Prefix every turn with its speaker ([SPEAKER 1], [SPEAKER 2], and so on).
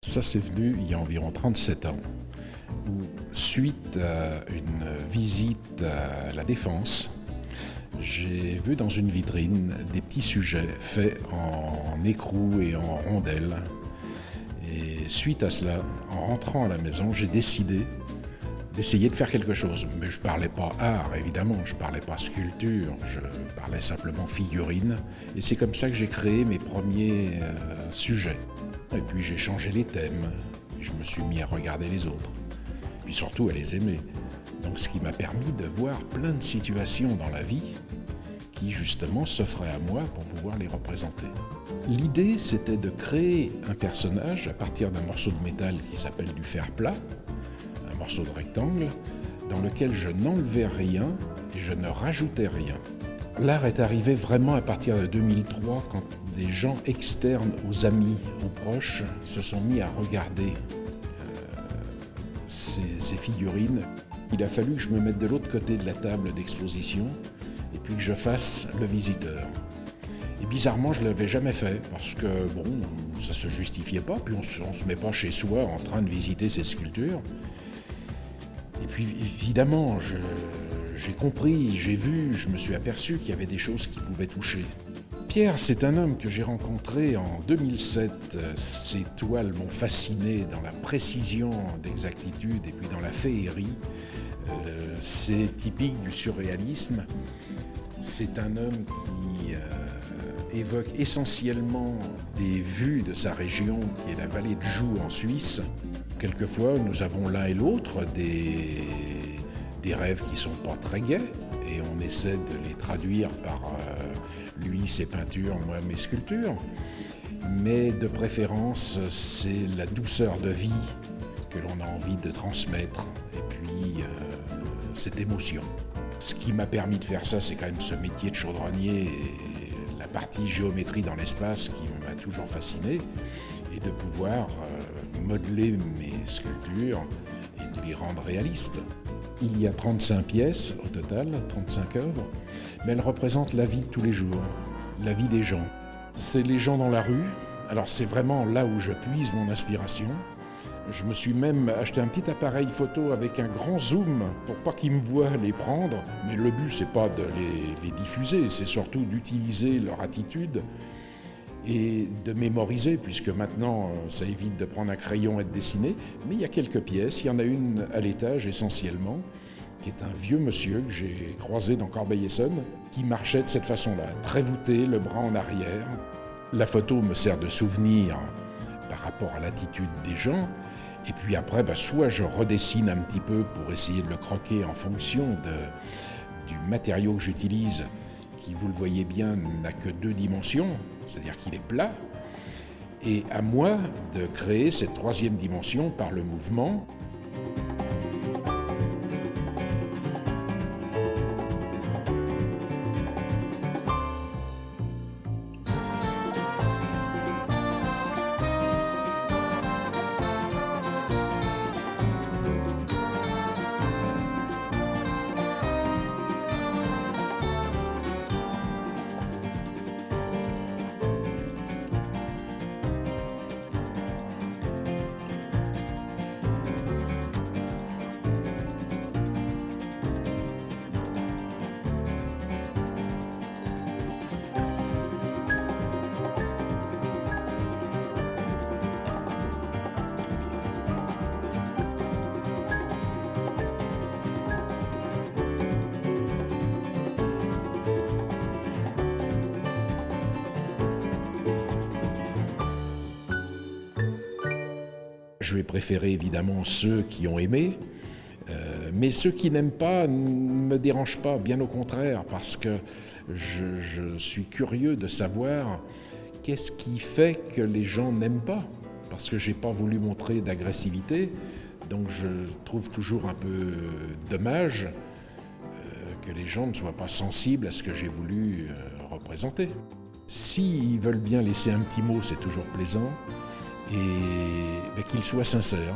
[SPEAKER 1] Ça, c'est venu il y a environ 37 ans, où, suite à une visite à la Défense, j'ai vu dans une vitrine des petits sujets faits en écrou et en rondelles. Et suite à cela, en rentrant à la maison, j'ai décidé d'essayer de faire quelque chose. Mais je ne parlais pas art, évidemment, je ne parlais pas sculpture, je parlais simplement figurine. Et c'est comme ça que j'ai créé mes premiers sujets. Et puis j'ai changé les thèmes, je me suis mis à regarder les autres, puis surtout à les aimer. Donc ce qui m'a permis de voir plein de situations dans la vie qui justement s'offraient à moi pour pouvoir les représenter. L'idée, c'était de créer un personnage à partir d'un morceau de métal qui s'appelle du fer plat, un morceau de rectangle, dans lequel je n'enlevais rien et je ne rajoutais rien. L'art est arrivé vraiment à partir de 2003, quand des gens externes aux amis, aux proches, se sont mis à regarder ces figurines. Il a fallu que je me mette de l'autre côté de la table d'exposition et puis que je fasse le visiteur. Et bizarrement, je ne l'avais jamais fait parce que, bon, ça ne se justifiait pas, puis on ne se met pas chez soi en train de visiter ces sculptures. Et puis, évidemment, j'ai compris, j'ai vu, je me suis aperçu qu'il y avait des choses qui pouvaient toucher. Pierre, c'est un homme que j'ai rencontré en 2007. Ses toiles m'ont fasciné dans la précision d'exactitude et puis dans la féerie. C'est typique du surréalisme. C'est un homme qui évoque essentiellement des vues de sa région, qui est la vallée de Joux en Suisse. Quelquefois, nous avons l'un et l'autre des rêves qui ne sont pas très gais, et on essaie de les traduire par lui, ses peintures, moi, mes sculptures. Mais de préférence, c'est la douceur de vie que l'on a envie de transmettre, et puis cette émotion. Ce qui m'a permis de faire ça, c'est quand même ce métier de chaudronnier et la partie géométrie dans l'espace qui m'a toujours fasciné, et de pouvoir modeler mes sculptures et de les rendre réalistes. Il y a 35 pièces au total, 35 œuvres, mais elles représentent la vie de tous les jours, la vie des gens. C'est les gens dans la rue, alors c'est vraiment là où je puise mon inspiration. Je me suis même acheté un petit appareil photo avec un grand zoom pour pas qu'ils me voient les prendre, mais le but c'est pas de les diffuser, c'est surtout d'utiliser leur attitude et de mémoriser, puisque maintenant ça évite de prendre un crayon et de dessiner. Mais il y a quelques pièces, il y en a une à l'étage essentiellement, qui est un vieux monsieur que j'ai croisé dans Corbeil-Essonnes, qui marchait de cette façon-là, très voûté, le bras en arrière. La photo me sert de souvenir par rapport à l'attitude des gens, et puis après, soit je redessine un petit peu pour essayer de le croquer en fonction du matériau que j'utilise, qui, vous le voyez bien, n'a que 2 dimensions, c'est-à-dire qu'il est plat, et à moi de créer cette 3e dimension par le mouvement. Je vais préférer évidemment ceux qui ont aimé, mais ceux qui n'aiment pas ne me dérangent pas, bien au contraire, parce que je suis curieux de savoir qu'est-ce qui fait que les gens n'aiment pas, parce que je n'ai pas voulu montrer d'agressivité, donc je trouve toujours un peu dommage que les gens ne soient pas sensibles à ce que j'ai voulu représenter. S'ils veulent bien laisser un petit mot, c'est toujours plaisant, et qu'ils soient sincères.